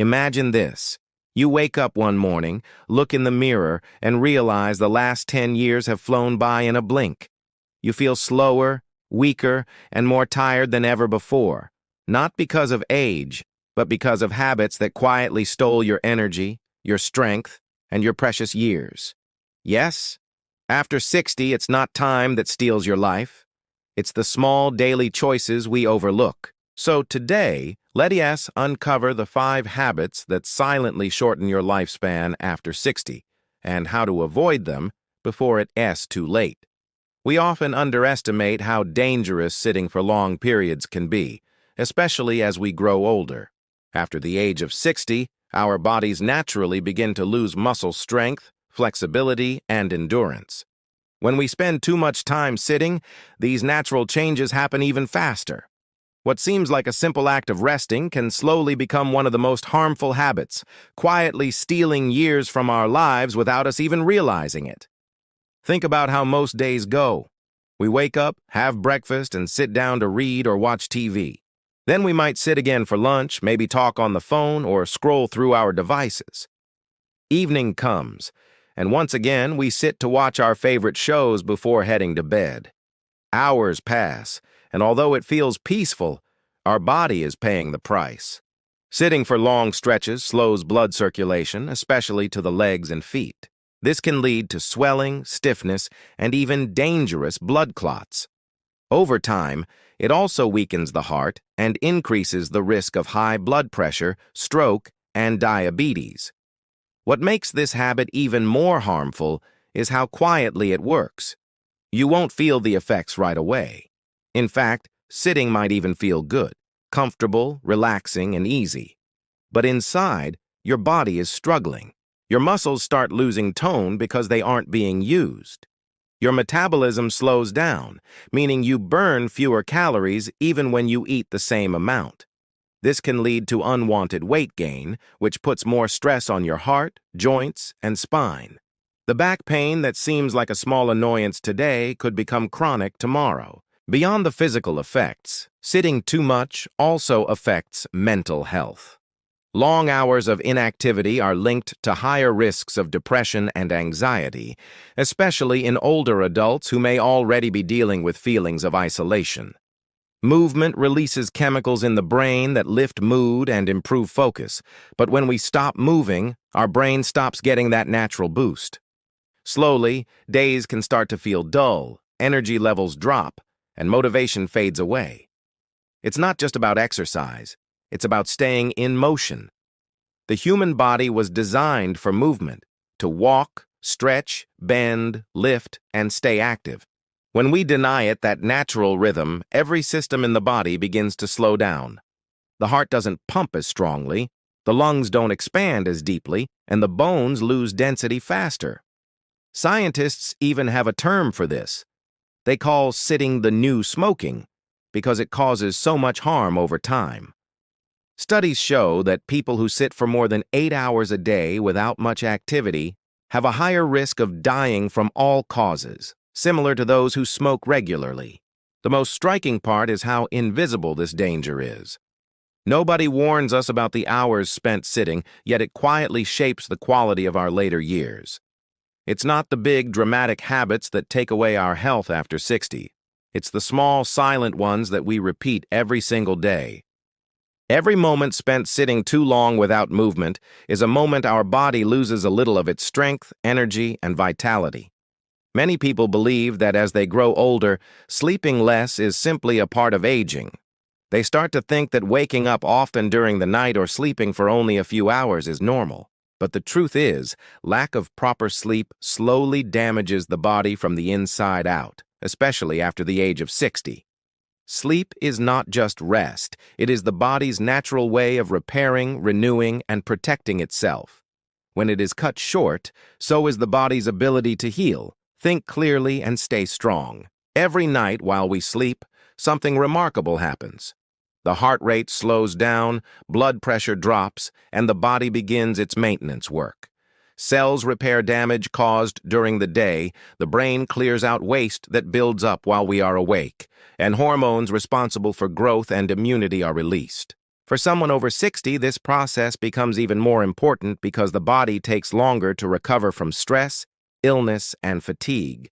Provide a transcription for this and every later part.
Imagine this. You wake up one morning, look in the mirror, and realize the last 10 years have flown by in a blink. You feel slower, weaker, and more tired than ever before, not because of age, but because of habits that quietly stole your energy, your strength, and your precious years. Yes, after 60, it's not time that steals your life. It's the small daily choices we overlook. So today, let us uncover the 5 habits that silently shorten your lifespan after 60, and how to avoid them before it's too late. We often underestimate how dangerous sitting for long periods can be, especially as we grow older. After the age of 60, our bodies naturally begin to lose muscle strength, flexibility, and endurance. When we spend too much time sitting, these natural changes happen even faster. What seems like a simple act of resting can slowly become one of the most harmful habits, quietly stealing years from our lives without us even realizing it. Think about how most days go. We wake up, have breakfast, and sit down to read or watch TV. Then we might sit again for lunch, maybe talk on the phone, or scroll through our devices. Evening comes, and once again we sit to watch our favorite shows before heading to bed. Hours pass, and although it feels peaceful, our body is paying the price. Sitting for long stretches slows blood circulation, especially to the legs and feet. This can lead to swelling, stiffness, and even dangerous blood clots. Over time, it also weakens the heart and increases the risk of high blood pressure, stroke, and diabetes. What makes this habit even more harmful is how quietly it works. You won't feel the effects right away. In fact, sitting might even feel good, comfortable, relaxing, and easy. But inside, your body is struggling. Your muscles start losing tone because they aren't being used. Your metabolism slows down, meaning you burn fewer calories even when you eat the same amount. This can lead to unwanted weight gain, which puts more stress on your heart, joints, and spine. The back pain that seems like a small annoyance today could become chronic tomorrow. Beyond the physical effects, sitting too much also affects mental health. Long hours of inactivity are linked to higher risks of depression and anxiety, especially in older adults who may already be dealing with feelings of isolation. Movement releases chemicals in the brain that lift mood and improve focus, but when we stop moving, our brain stops getting that natural boost. Slowly, days can start to feel dull, energy levels drop, and motivation fades away. It's not just about exercise. It's about staying in motion. The human body was designed for movement, to walk, stretch, bend, lift, and stay active. When we deny it that natural rhythm, every system in the body begins to slow down. The heart doesn't pump as strongly, the lungs don't expand as deeply, and the bones lose density faster. Scientists even have a term for this. They call sitting the new smoking, because it causes so much harm over time. Studies show that people who sit for more than 8 hours a day without much activity have a higher risk of dying from all causes, similar to those who smoke regularly. The most striking part is how invisible this danger is. Nobody warns us about the hours spent sitting, yet it quietly shapes the quality of our later years. It's not the big, dramatic habits that take away our health after 60. It's the small, silent ones that we repeat every single day. Every moment spent sitting too long without movement is a moment our body loses a little of its strength, energy, and vitality. Many people believe that as they grow older, sleeping less is simply a part of aging. They start to think that waking up often during the night or sleeping for only a few hours is normal. But the truth is, lack of proper sleep slowly damages the body from the inside out, especially after the age of 60. Sleep is not just rest, it is the body's natural way of repairing, renewing, and protecting itself. When it is cut short, so is the body's ability to heal, think clearly, and stay strong. Every night while we sleep, something remarkable happens. The heart rate slows down, blood pressure drops, and the body begins its maintenance work. Cells repair damage caused during the day, the brain clears out waste that builds up while we are awake, and hormones responsible for growth and immunity are released. For someone over 60, this process becomes even more important because the body takes longer to recover from stress, illness, and fatigue.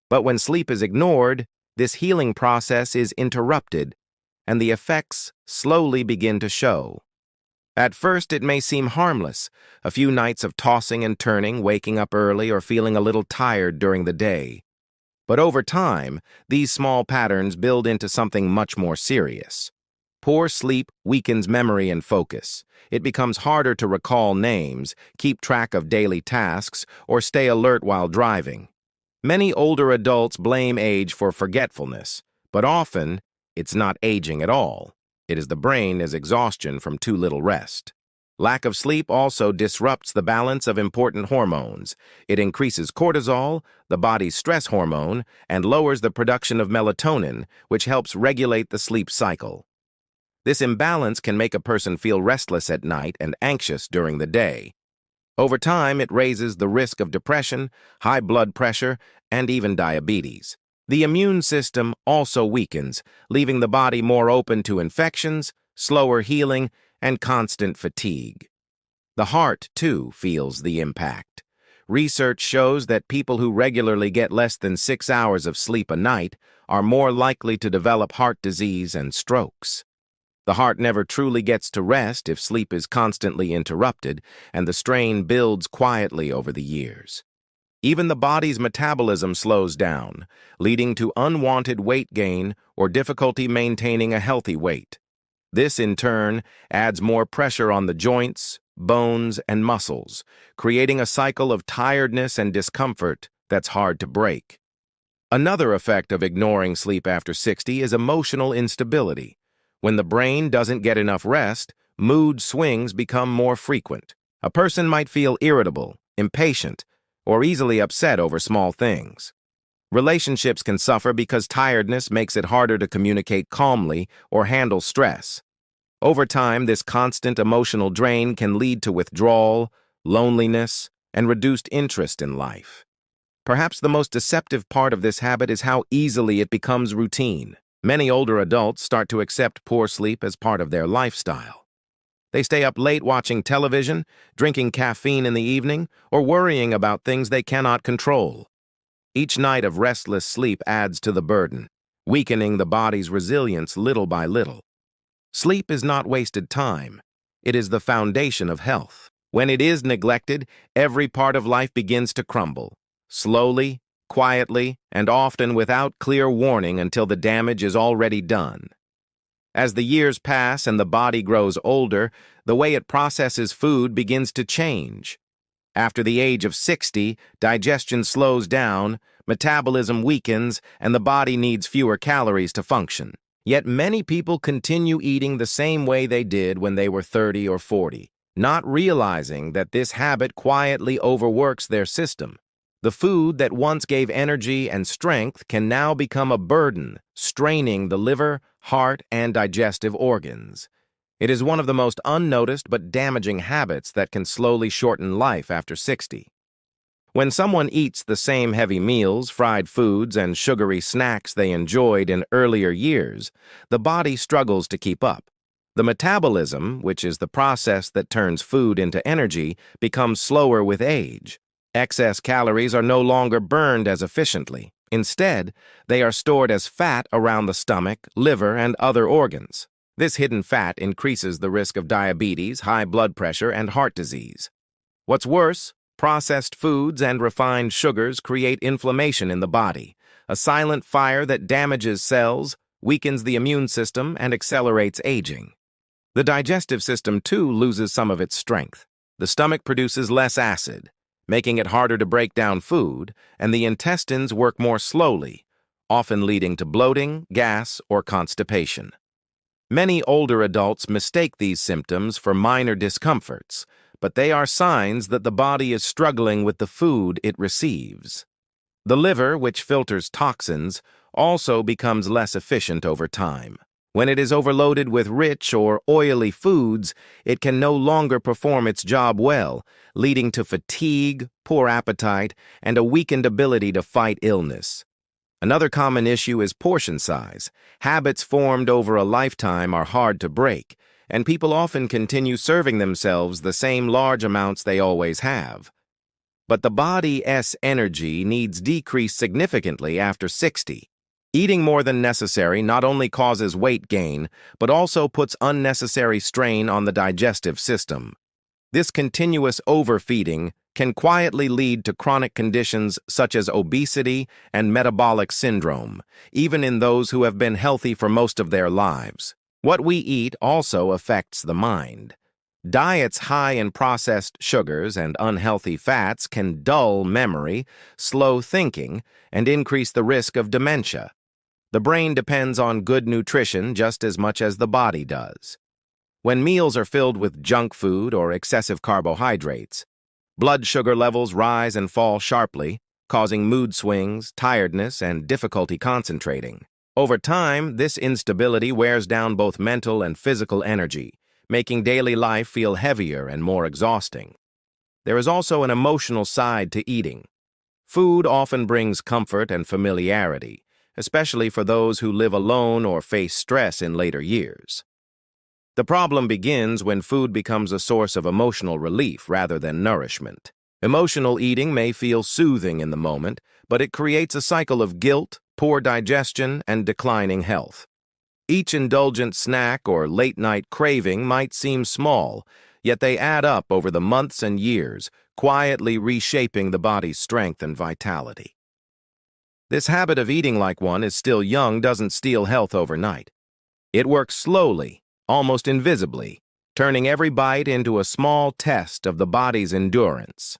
But when sleep is ignored, this healing process is interrupted, and the effects slowly begin to show. At first, it may seem harmless, a few nights of tossing and turning, waking up early, or feeling a little tired during the day. But over time, these small patterns build into something much more serious. Poor sleep weakens memory and focus. It becomes harder to recall names, keep track of daily tasks, or stay alert while driving. Many older adults blame age for forgetfulness, but often it's not aging at all. It is the brain's exhaustion from too little rest. Lack of sleep also disrupts the balance of important hormones. It increases cortisol, the body's stress hormone, and lowers the production of melatonin, which helps regulate the sleep cycle. This imbalance can make a person feel restless at night and anxious during the day. Over time, it raises the risk of depression, high blood pressure, and even diabetes. The immune system also weakens, leaving the body more open to infections, slower healing, and constant fatigue. The heart, too, feels the impact. Research shows that people who regularly get less than 6 hours of sleep a night are more likely to develop heart disease and strokes. The heart never truly gets to rest if sleep is constantly interrupted, and the strain builds quietly over the years. Even the body's metabolism slows down, leading to unwanted weight gain or difficulty maintaining a healthy weight. This, in turn, adds more pressure on the joints, bones, and muscles, creating a cycle of tiredness and discomfort that's hard to break. Another effect of ignoring sleep after 60 is emotional instability. When the brain doesn't get enough rest, mood swings become more frequent. A person might feel irritable, impatient, or easily upset over small things. Relationships can suffer because tiredness makes it harder to communicate calmly or handle stress. Over time, this constant emotional drain can lead to withdrawal, loneliness, and reduced interest in life. Perhaps the most deceptive part of this habit is how easily it becomes routine. Many older adults start to accept poor sleep as part of their lifestyle. They stay up late watching television, drinking caffeine in the evening, or worrying about things they cannot control. Each night of restless sleep adds to the burden, weakening the body's resilience little by little. Sleep is not wasted time. It is the foundation of health. When it is neglected, every part of life begins to crumble, slowly, quietly, and often without clear warning until the damage is already done. As the years pass and the body grows older, the way it processes food begins to change. After the age of 60, digestion slows down, metabolism weakens, and the body needs fewer calories to function. Yet many people continue eating the same way they did when they were 30 or 40, not realizing that this habit quietly overworks their system. The food that once gave energy and strength can now become a burden, straining the liver, heart, and digestive organs. It is one of the most unnoticed but damaging habits that can slowly shorten life after 60. When someone eats the same heavy meals, fried foods, and sugary snacks they enjoyed in earlier years, the body struggles to keep up. The metabolism, which is the process that turns food into energy, becomes slower with age. Excess calories are no longer burned as efficiently. Instead, they are stored as fat around the stomach, liver, and other organs. This hidden fat increases the risk of diabetes, high blood pressure, and heart disease. What's worse, processed foods and refined sugars create inflammation in the body, a silent fire that damages cells, weakens the immune system, and accelerates aging. The digestive system, too, loses some of its strength. The stomach produces less acid, making it harder to break down food, and the intestines work more slowly, often leading to bloating, gas, or constipation. Many older adults mistake these symptoms for minor discomforts, but they are signs that the body is struggling with the food it receives. The liver, which filters toxins, also becomes less efficient over time. When it is overloaded with rich or oily foods, it can no longer perform its job well, leading to fatigue, poor appetite, and a weakened ability to fight illness. Another common issue is portion size. Habits formed over a lifetime are hard to break, and people often continue serving themselves the same large amounts they always have. But the body's energy needs decrease significantly after 60. Eating more than necessary not only causes weight gain, but also puts unnecessary strain on the digestive system. This continuous overfeeding can quietly lead to chronic conditions such as obesity and metabolic syndrome, even in those who have been healthy for most of their lives. What we eat also affects the mind. Diets high in processed sugars and unhealthy fats can dull memory, slow thinking, and increase the risk of dementia. The brain depends on good nutrition just as much as the body does. When meals are filled with junk food or excessive carbohydrates, blood sugar levels rise and fall sharply, causing mood swings, tiredness, and difficulty concentrating. Over time, this instability wears down both mental and physical energy, making daily life feel heavier and more exhausting. There is also an emotional side to eating. Food often brings comfort and familiarity, especially for those who live alone or face stress in later years. The problem begins when food becomes a source of emotional relief rather than nourishment. Emotional eating may feel soothing in the moment, but it creates a cycle of guilt, poor digestion, and declining health. Each indulgent snack or late-night craving might seem small, yet they add up over the months and years, quietly reshaping the body's strength and vitality. This habit of eating like one is still young doesn't steal health overnight. It works slowly, almost invisibly, turning every bite into a small test of the body's endurance.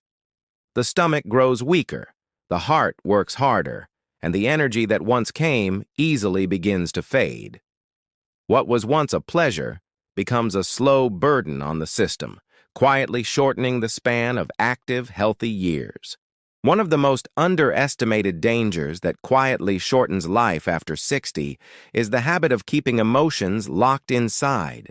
The stomach grows weaker, the heart works harder, and the energy that once came easily begins to fade. What was once a pleasure becomes a slow burden on the system, quietly shortening the span of active, healthy years. One of the most underestimated dangers that quietly shortens life after 60 is the habit of keeping emotions locked inside.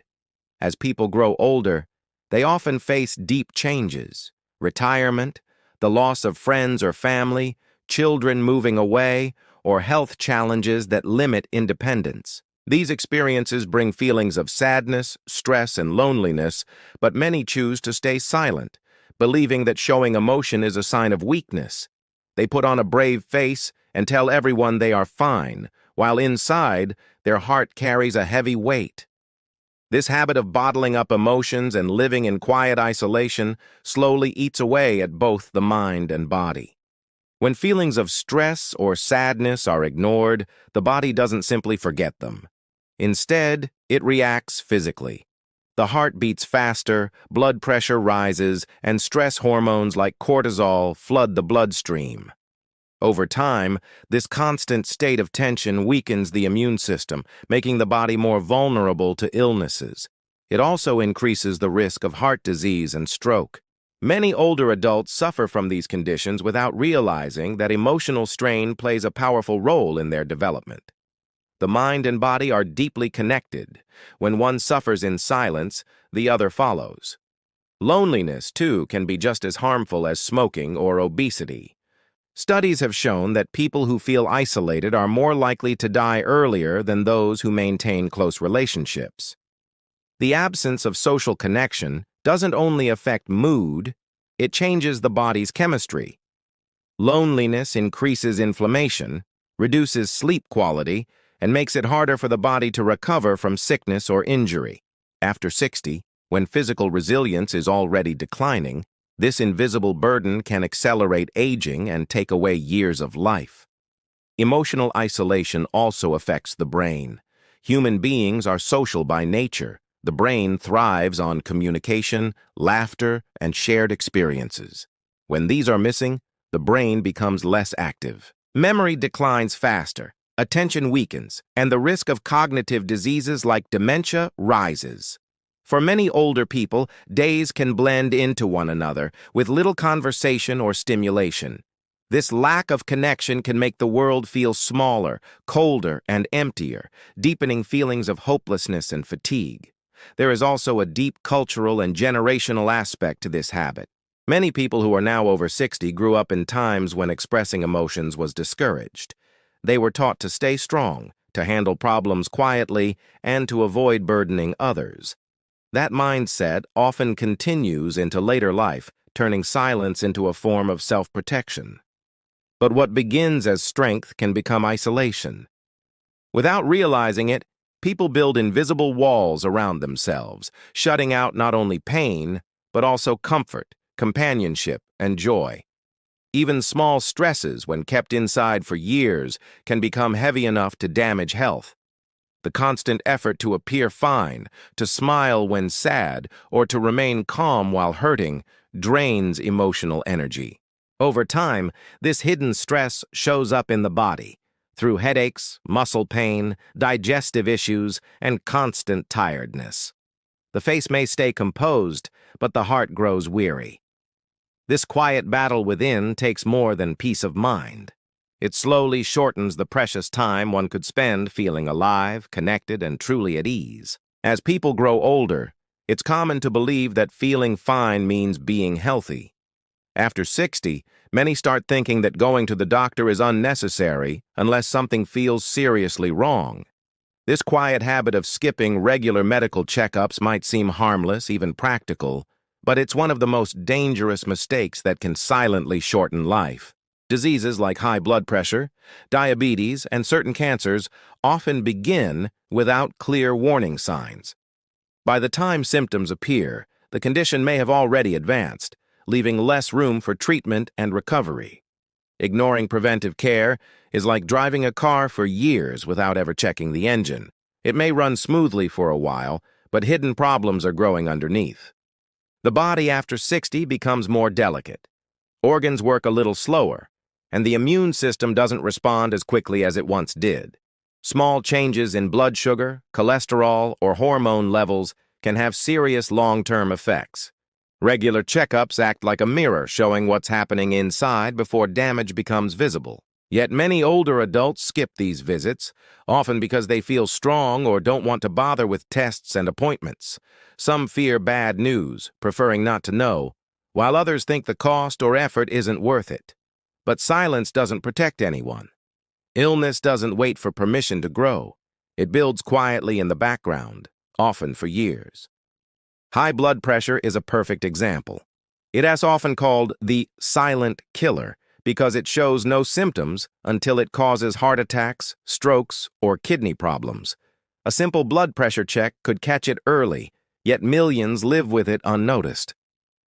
As people grow older, they often face deep changes: retirement, the loss of friends or family, children moving away, or health challenges that limit independence. These experiences bring feelings of sadness, stress, and loneliness, but many choose to stay silent, believing that showing emotion is a sign of weakness. They put on a brave face and tell everyone they are fine, while inside, their heart carries a heavy weight. This habit of bottling up emotions and living in quiet isolation slowly eats away at both the mind and body. When feelings of stress or sadness are ignored, the body doesn't simply forget them. Instead, it reacts physically. The heart beats faster, blood pressure rises, and stress hormones like cortisol flood the bloodstream. Over time, this constant state of tension weakens the immune system, making the body more vulnerable to illnesses. It also increases the risk of heart disease and stroke. Many older adults suffer from these conditions without realizing that emotional strain plays a powerful role in their development. The mind and body are deeply connected. When one suffers in silence, the other follows. Loneliness, too, can be just as harmful as smoking or obesity. Studies have shown that people who feel isolated are more likely to die earlier than those who maintain close relationships. The absence of social connection doesn't only affect mood, it changes the body's chemistry. Loneliness increases inflammation, reduces sleep quality, and makes it harder for the body to recover from sickness or injury. After 60, when physical resilience is already declining, this invisible burden can accelerate aging and take away years of life. Emotional isolation also affects the brain. Human beings are social by nature. The brain thrives on communication, laughter, and shared experiences. When these are missing, the brain becomes less active. Memory declines faster, attention weakens, and the risk of cognitive diseases like dementia rises. For many older people, days can blend into one another with little conversation or stimulation. This lack of connection can make the world feel smaller, colder, and emptier, deepening feelings of hopelessness and fatigue. There is also a deep cultural and generational aspect to this habit. Many people who are now over 60 grew up in times when expressing emotions was discouraged. They were taught to stay strong, to handle problems quietly, and to avoid burdening others. That mindset often continues into later life, turning silence into a form of self-protection. But what begins as strength can become isolation. Without realizing it, people build invisible walls around themselves, shutting out not only pain, but also comfort, companionship, and joy. Even small stresses, when kept inside for years, can become heavy enough to damage health. The constant effort to appear fine, to smile when sad, or to remain calm while hurting drains emotional energy. Over time, this hidden stress shows up in the body, through headaches, muscle pain, digestive issues, and constant tiredness. The face may stay composed, but the heart grows weary. This quiet battle within takes more than peace of mind. It slowly shortens the precious time one could spend feeling alive, connected, and truly at ease. As people grow older, it's common to believe that feeling fine means being healthy. After 60, many start thinking that going to the doctor is unnecessary unless something feels seriously wrong. This quiet habit of skipping regular medical checkups might seem harmless, even practical, but it's one of the most dangerous mistakes that can silently shorten life. Diseases like high blood pressure, diabetes, and certain cancers often begin without clear warning signs. By the time symptoms appear, the condition may have already advanced, leaving less room for treatment and recovery. Ignoring preventive care is like driving a car for years without ever checking the engine. It may run smoothly for a while, but hidden problems are growing underneath. The body after 60 becomes more delicate. Organs work a little slower, and the immune system doesn't respond as quickly as it once did. Small changes in blood sugar, cholesterol, or hormone levels can have serious long-term effects. Regular checkups act like a mirror showing what's happening inside before damage becomes visible. Yet many older adults skip these visits, often because they feel strong or don't want to bother with tests and appointments. Some fear bad news, preferring not to know, while others think the cost or effort isn't worth it. But silence doesn't protect anyone. Illness doesn't wait for permission to grow. It builds quietly in the background, often for years. High blood pressure is a perfect example. It is often called the silent killer because it shows no symptoms until it causes heart attacks, strokes, or kidney problems. A simple blood pressure check could catch it early, yet millions live with it unnoticed.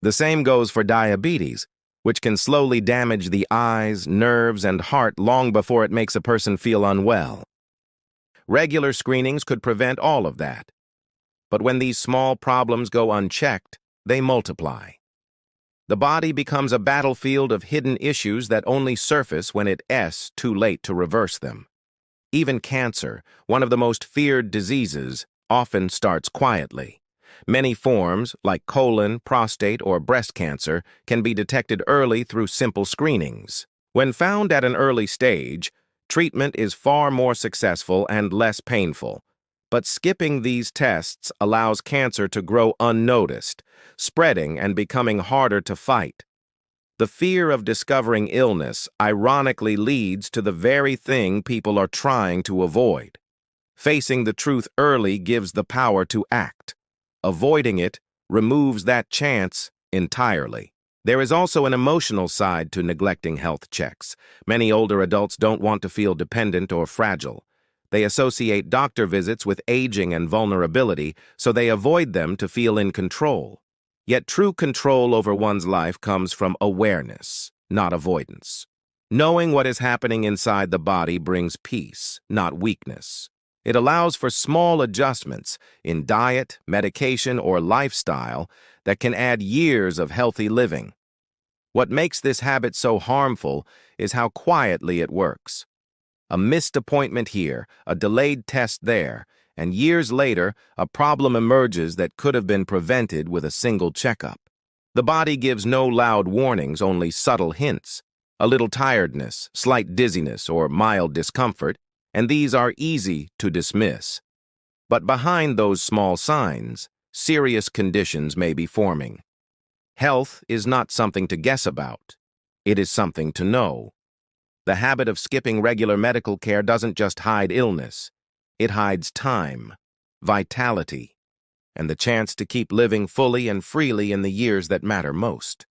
The same goes for diabetes, which can slowly damage the eyes, nerves, and heart long before it makes a person feel unwell. Regular screenings could prevent all of that. But when these small problems go unchecked, they multiply. The body becomes a battlefield of hidden issues that only surface when it's too late to reverse them. Even cancer, one of the most feared diseases, often starts quietly. Many forms, like colon, prostate, or breast cancer, can be detected early through simple screenings. When found at an early stage, treatment is far more successful and less painful. But skipping these tests allows cancer to grow unnoticed, spreading and becoming harder to fight. The fear of discovering illness ironically leads to the very thing people are trying to avoid. Facing the truth early gives the power to act. Avoiding it removes that chance entirely. There is also an emotional side to neglecting health checks. Many older adults don't want to feel dependent or fragile. They associate doctor visits with aging and vulnerability, so they avoid them to feel in control. Yet true control over one's life comes from awareness, not avoidance. Knowing what is happening inside the body brings peace, not weakness. It allows for small adjustments in diet, medication, or lifestyle that can add years of healthy living. What makes this habit so harmful is how quietly it works. A missed appointment here, a delayed test there, and years later, a problem emerges that could have been prevented with a single checkup. The body gives no loud warnings, only subtle hints. A little tiredness, slight dizziness, or mild discomfort, and these are easy to dismiss. But behind those small signs, serious conditions may be forming. Health is not something to guess about. It is something to know. The habit of skipping regular medical care doesn't just hide illness. It hides time, vitality, and the chance to keep living fully and freely in the years that matter most.